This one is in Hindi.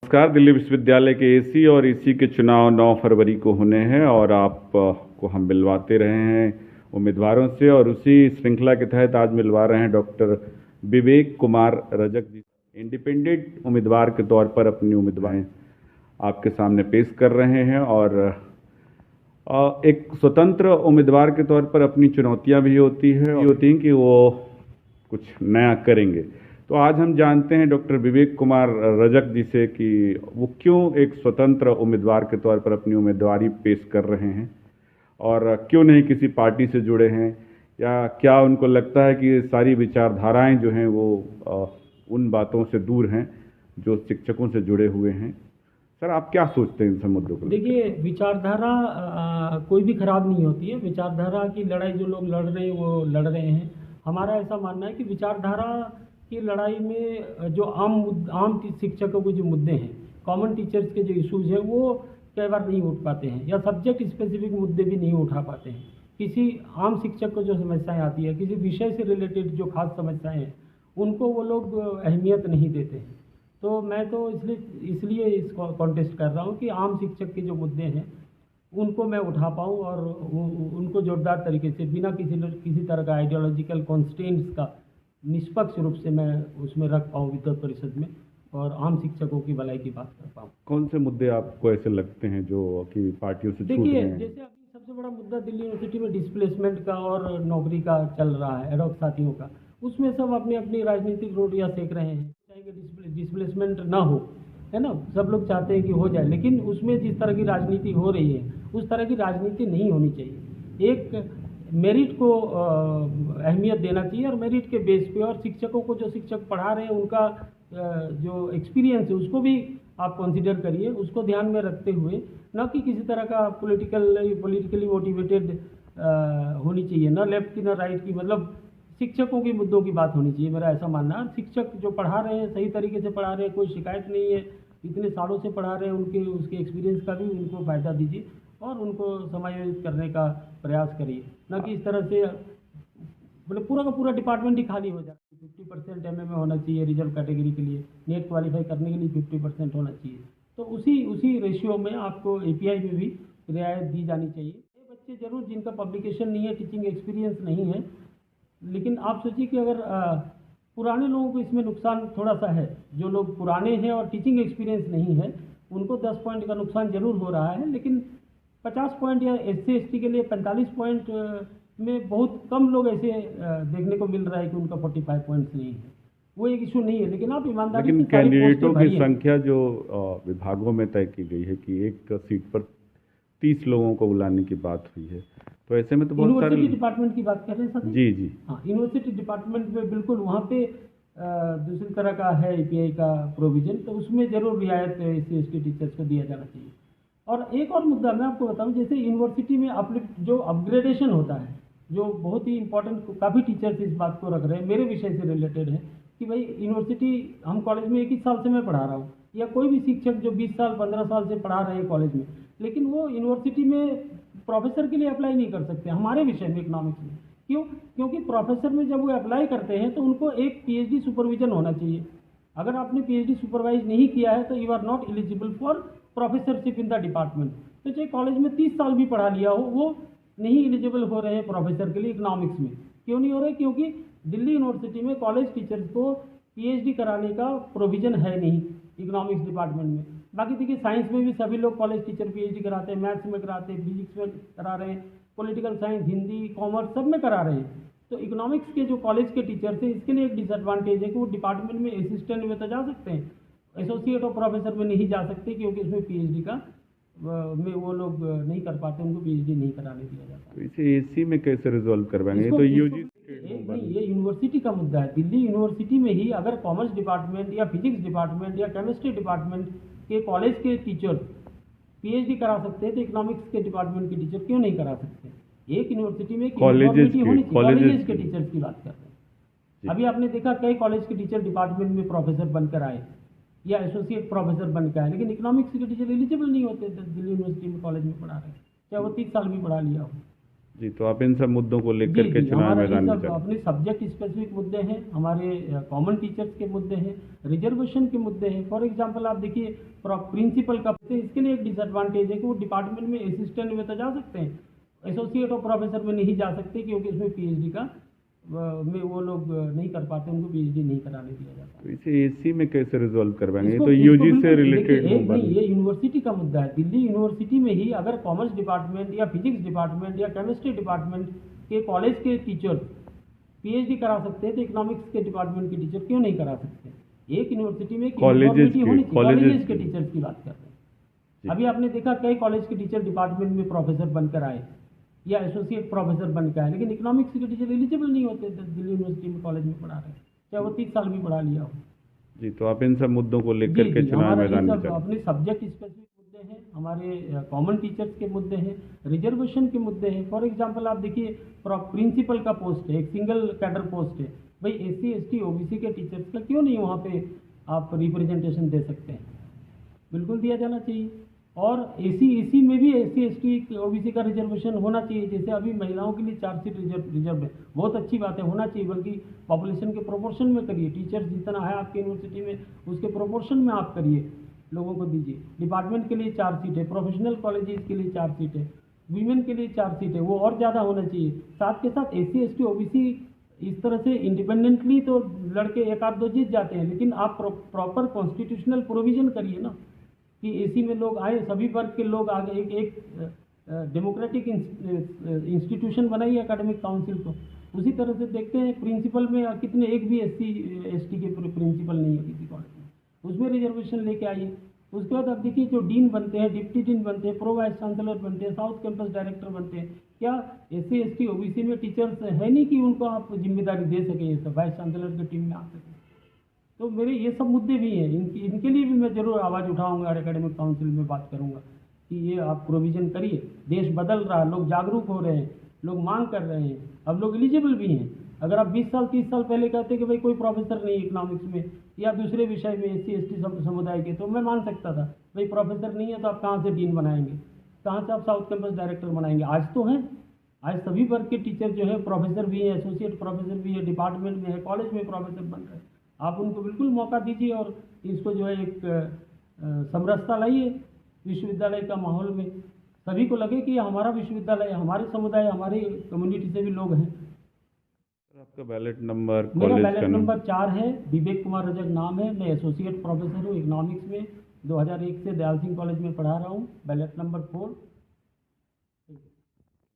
नमस्कार। दिल्ली विश्वविद्यालय के एसी और ईसी के चुनाव 9 फरवरी को होने हैं और आपको हम मिलवाते रहे हैं उम्मीदवारों से, और उसी श्रृंखला के तहत आज मिलवा रहे हैं डॉक्टर विवेक कुमार रजक जी। इंडिपेंडेंट उम्मीदवार के तौर पर अपनी उम्मीदवारें आपके सामने पेश कर रहे हैं और एक स्वतंत्र उम्मीदवार के तौर पर अपनी चुनौतियां भी होती हैं कि वो कुछ नया करेंगे। तो आज हम जानते हैं डॉक्टर विवेक कुमार रजक जी से कि वो क्यों एक स्वतंत्र उम्मीदवार के तौर पर अपनी उम्मीदवारी पेश कर रहे हैं और क्यों नहीं किसी पार्टी से जुड़े हैं, या क्या उनको लगता है कि सारी विचारधाराएं जो हैं वो उन बातों से दूर हैं जो शिक्षकों से जुड़े हुए हैं। सर, आप क्या सोचते हैं इन सब मुद्दों को? देखिए, विचारधारा कोई भी खराब नहीं होती है। विचारधारा की लड़ाई जो लोग लड़ रहे हैं वो लड़ रहे हैं। हमारा ऐसा मानना है कि विचारधारा की लड़ाई में जो आम शिक्षकों के जो मुद्दे हैं, कॉमन टीचर्स के जो इश्यूज हैं, वो कई बार नहीं उठ पाते हैं, या सब्जेक्ट स्पेसिफिक मुद्दे भी नहीं उठा पाते हैं। किसी आम शिक्षक को जो समस्याएं आती है, किसी विषय से रिलेटेड जो खास समस्याएं हैं, उनको वो लोग अहमियत नहीं देते हैं। तो मैं तो इसलिए इस कॉन्टेस्ट कर रहा हूँ कि आम शिक्षक के जो मुद्दे हैं उनको मैं उठा पाऊँ और उनको जोरदार तरीके से, बिना किसी तरह का आइडियोलॉजिकल कॉन्स्टेंट्स का, निष्पक्ष रूप से मैं उसमें रख पाऊँ विद्वत परिषद में, और आम शिक्षकों की भलाई की बात कर पाऊँ। कौन से मुद्दे आपको ऐसे लगते हैं जो कि पार्टियों से छूट रहे देखिए, हैं? जैसे अभी सबसे बड़ा मुद्दा दिल्ली यूनिवर्सिटी में डिस्प्लेसमेंट का और नौकरी का चल रहा है, एडॉक साथियों का। उसमें सब अपनी अपनी राजनीतिक रोटियां सेक रहे हैं। चाहे डिस्प्लेसमेंट ना हो, है ना, सब लोग चाहते हैं कि हो जाए, लेकिन उसमें जिस तरह की राजनीति हो रही है उस तरह की राजनीति नहीं होनी चाहिए। एक मेरिट को अहमियत देना चाहिए, और मेरिट के बेस पे, और शिक्षकों को, जो शिक्षक पढ़ा रहे हैं उनका जो एक्सपीरियंस है उसको भी आप कंसिडर करिए, उसको ध्यान में रखते हुए, न कि किसी तरह का पॉलिटिकली मोटिवेटेड होनी चाहिए, ना लेफ्ट की ना राइट की। मतलब शिक्षकों के मुद्दों की बात होनी चाहिए, मेरा ऐसा मानना है। शिक्षक जो पढ़ा रहे हैं सही तरीके से पढ़ा रहे हैं, कोई शिकायत नहीं है, इतने सालों से पढ़ा रहे हैं, उसके एक्सपीरियंस का भी उनको फ़ायदा दीजिए और उनको समायोजित करने का प्रयास करिए, न कि इस तरह से मतलब पूरा का पूरा डिपार्टमेंट ही खाली हो जाए। 50% एमए में होना चाहिए रिजर्व कैटेगरी के लिए, नेट क्वालिफाई करने के लिए 50% होना चाहिए। तो उसी रेशियो में आपको एपीआई में भी रियायत दी जानी चाहिए। ये बच्चे जरूर जिनका पब्लिकेशन नहीं है, टीचिंग एक्सपीरियंस नहीं है, लेकिन आप सोचिए कि अगर पुराने लोगों को इसमें नुकसान थोड़ा सा है। जो लोग पुराने हैं और टीचिंग एक्सपीरियंस नहीं है, उनको 10 पॉइंट का नुकसान जरूर हो रहा है, लेकिन 50 पॉइंट या एससी एसटी के लिए 45 पॉइंट में बहुत कम लोग ऐसे देखने को मिल रहा है कि उनका 45 पॉइंट्स नहीं है। वो एक इशू नहीं है, लेकिन आप ईमानदारी से कैंडिडेटों की संख्या जो विभागों में तय की गई है कि एक सीट पर 30 लोगों को बुलाने की बात हुई है, तो ऐसे में तो बहुत सारे। यूनिवर्सिटी डिपार्टमेंट की बात कर रहे हैं सर? जी जी हाँ, यूनिवर्सिटी डिपार्टमेंट में बिल्कुल वहाँ पे दूसरी तरह का है एपीआई का प्रोविजन, तो उसमें जरूर रियायत एससी एसटी टीचर्स को दिया जाना चाहिए। और एक और मुद्दा मैं आपको बताऊं, जैसे यूनिवर्सिटी में जो अपग्रेडेशन होता है, जो बहुत ही इंपॉर्टेंट, काफ़ी टीचर्स इस बात को रख रहे हैं, मेरे विषय से रिलेटेड है कि भाई यूनिवर्सिटी, हम कॉलेज में 21 साल से मैं पढ़ा रहा हूँ, या कोई भी शिक्षक जो 20 साल 15 साल से पढ़ा रहे हैं कॉलेज में, लेकिन वो यूनिवर्सिटी में प्रोफेसर के लिए अप्लाई नहीं कर सकते हमारे विषय में, इकोनॉमिक्स में। क्यों? क्योंकि प्रोफेसर में जब वो अप्लाई करते हैं तो उनको एक पीएचडी सुपरविजन होना चाहिए। अगर आपने पीएचडी सुपरवाइज नहीं किया है तो you are not eligible for professorship in the department. तो चाहे कॉलेज में 30 साल भी पढ़ा लिया हो, वो नहीं एलिजिबल हो रहे हैं प्रोफेसर के लिए इकोनॉमिक्स में। क्यों नहीं हो रहे? क्योंकि दिल्ली यूनिवर्सिटी में कॉलेज टीचर्स को पीएचडी कराने का प्रोविज़न है नहीं इकोनॉमिक्स डिपार्टमेंट में। बाकी देखिए, साइंस में भी सभी लोग कॉलेज टीचर पीएचडी कराते हैं, मैथ्स में कराते हैं, फिजिक्स में करा रहे हैं, पॉलिटिकल साइंस, हिंदी, कॉमर्स, सब में करा रहे हैं। तो इकोनॉमिक्स के जो कॉलेज के टीचर्स हैं, इसके लिए एक डिसएडवांटेज है कि वो डिपार्टमेंट में असिस्टेंट में तो जा सकते हैं, एसोसिएट और प्रोफेसर में नहीं जा सकते, क्योंकि उसमें पीएचडी का में वो लोग नहीं कर पाते, उनको पीएचडी नहीं कराने दिया जाता। तो इसे एसी में कैसे रिजॉल्व करवाएंगे? इसको, तो इसको यूजी नहीं, ये यूनिवर्सिटी का मुद्दा है। दिल्ली यूनिवर्सिटी में ही अगर कॉमर्स डिपार्टमेंट या फिजिक्स डिपार्टमेंट या केमिस्ट्री डिपार्टमेंट के कॉलेज के टीचर पीएचडी करा सकते हैं, तो इकोनॉमिक्स के डिपार्टमेंट के टीचर क्यों नहीं करा सकते? एक यूनिवर्सिटी में कॉलेजेस के टीचर्स की बात कर रहे हैं। अभी आपने देखा कई कॉलेज के टीचर डिपार्टमेंट में प्रोफेसर बनकर आए या एसोसिएट प्रोफेसर बनकर आए, लेकिन इकोनॉमिक्स के टीचर एलिजिबल नहीं होते दिल्ली यूनिवर्सिटी में कॉलेज में पढ़ा रहे हैं, चाहे वो 30 साल भी पढ़ा लिया हो। जी, तो आप इन सब मुद्दों को जी लेकर के जी चुनाव हमारा ये मैदान में सब चल अपने सब्जेक्ट स्पेसिफिक मुद्दे हैं, हमारे कॉमन टीचर्स के मुद्दे हैं, रिजर्वेशन के मुद्दे हैं। फॉर एग्जांपल आप देखिए प्रिंसिपल का इसके लिए एक डिसएडवांटेज है कि वो डिपार्टमेंट में असिस्टेंट में तो जा सकते हैं, एसोसिएट और प्रोफेसर में नहीं जा सकते, क्योंकि इसमें पीएचडी का में वो लोग नहीं कर पाते, उनको पीएचडी नहीं कराने दिया जाता। तो इसे एसी में कैसे रिजॉल्व करवाएंगे? ये इसको तो इसको यूजी से बिल्कुल रिलेटेड देखिए, एक बात नहीं, ये यूनिवर्सिटी का मुद्दा है। दिल्ली यूनिवर्सिटी में ही अगर कॉमर्स डिपार्टमेंट या फिजिक्स डिपार्टमेंट या केमिस्ट्री डिपार्टमेंट के कॉलेज के टीचर पीएचडी करा सकते हैं, तो इकोनॉमिक्स के डिपार्टमेंट के टीचर क्यों नहीं करा सकते? एक यूनिवर्सिटी में कॉलेजेस होनी चाहिए। कॉलेजेस के की टीचर्स की बात कर रहे हैं। अभी आपने देखा कई कॉलेज के टीचर डिपार्टमेंट में प्रोफेसर बनकर आए या एसोसिएट प्रोफेसर बनकर आए, लेकिन इकोनॉमिक्स के टीचर एलिजिबल नहीं होते दिल्ली यूनिवर्सिटी में कॉलेज में पढ़ा रहे हैं, चाहे वो 30 साल भी पढ़ा लिया हो। जी, तो आप इन सब मुद्दों को जी लेकर के जी चुनाव हमारा ये मैदान में सब चल अपने सब्जेक्ट स्पेसिफिक मुद्दे हैं, हमारे कॉमन टीचर्स के मुद्दे हैं, रिजर्वेशन के मुद्दे हैं। फॉर एग्जांपल आप देखिए प्रिंसिपल का पोस्ट है, एक सिंगल कैडर पोस्ट है, भाई एससी एसटी ओबीसी के टीचर्स का क्यों नहीं वहाँ पे आप रिप्रेजेंटेशन दे सकते हैं? बिल्कुल दिया जाना चाहिए। और एसी में भी एससी एसटी ओबीसी का रिजर्वेशन होना चाहिए। जैसे अभी महिलाओं के लिए 4 सीट रिजर्व है, बहुत अच्छी बात है, होना चाहिए, बल्कि पॉपुलेशन के प्रोपोर्शन में करिए। टीचर्स जितना है आपकी यूनिवर्सिटी में उसके प्रोपोर्शन में आप करिए, लोगों को दीजिए। डिपार्टमेंट के लिए 4 सीट है, प्रोफेशनल कॉलेजेस के लिए 4 सीट है, वीमेन के लिए 4 सीट है, वो और ज़्यादा होना चाहिए। साथ के साथ एससी एसटी ओबीसी इस तरह से इंडिपेंडेंटली तो लड़के एक आध दो जीत जाते हैं, लेकिन आप प्रॉपर कॉन्स्टिट्यूशनल प्रोविजन करिए ना कि एसी में लोग आए, सभी वर्ग के लोग आगे, एक डेमोक्रेटिक इंस्टीट्यूशन बनाइए एकेडमिक काउंसिल को। उसी तरह से देखते हैं प्रिंसिपल में कितने, एक भी एससी एसटी के प्रिंसिपल नहीं है किसी कॉलेज में, उसमें रिजर्वेशन लेके आइए। उसके बाद आप देखिए जो डीन बनते हैं, डिप्टी डीन बनते हैं, प्रो वाइस चांसलर बनते हैं, साउथ कैंपस डायरेक्टर बनते हैं, क्या एससी एसटी ओबीसी में टीचर्स है नहीं कि उनको आप जिम्मेदारी दे सकें, ये सब वाइस चांसलर की टीम में आ सकें? तो मेरे ये सब मुद्दे भी हैं, इनके लिए भी मैं ज़रूर आवाज़ उठाऊंगा और एकेडमिक काउंसिल में बात करूंगा कि ये आप प्रोविज़न करिए। देश बदल रहा है, लोग जागरूक हो रहे हैं, लोग मांग कर रहे हैं, अब लोग एलिजिबल भी हैं। अगर आप 20 साल 30 साल पहले कहते कि भाई कोई प्रोफेसर नहीं इकोनॉमिक्स में या दूसरे विषय में एससी एसटी समुदाय के, तो मैं मान सकता था भाई प्रोफेसर नहीं है तो आप कहाँ से डीन बनाएंगे, कहाँ से आप साउथ कैंपस डायरेक्टर बनाएंगे? आज तो हैं, आज सभी वर्ग के टीचर जो है प्रोफेसर भी हैं, एसोसिएट प्रोफेसर भी है, डिपार्टमेंट में है, कॉलेज में प्रोफेसर बन रहे हैं। आप उनको बिल्कुल मौका दीजिए और इसको जो है एक समरसता लाइए विश्वविद्यालय का माहौल में, सभी को लगे कि ये हमारा विश्वविद्यालय है, हमारे समुदाय, हमारी कम्युनिटी से भी लोग हैं। आपका बैलेट नंबर, मेरा कॉलेज बैलेट का नाम? नंबर 4 है, विवेक कुमार रजक नाम है, मैं एसोसिएट प्रोफेसर हूँ इकोनॉमिक्स में, 2001 से दयाल सिंह कॉलेज में पढ़ा रहा हूँ। Ballot number 4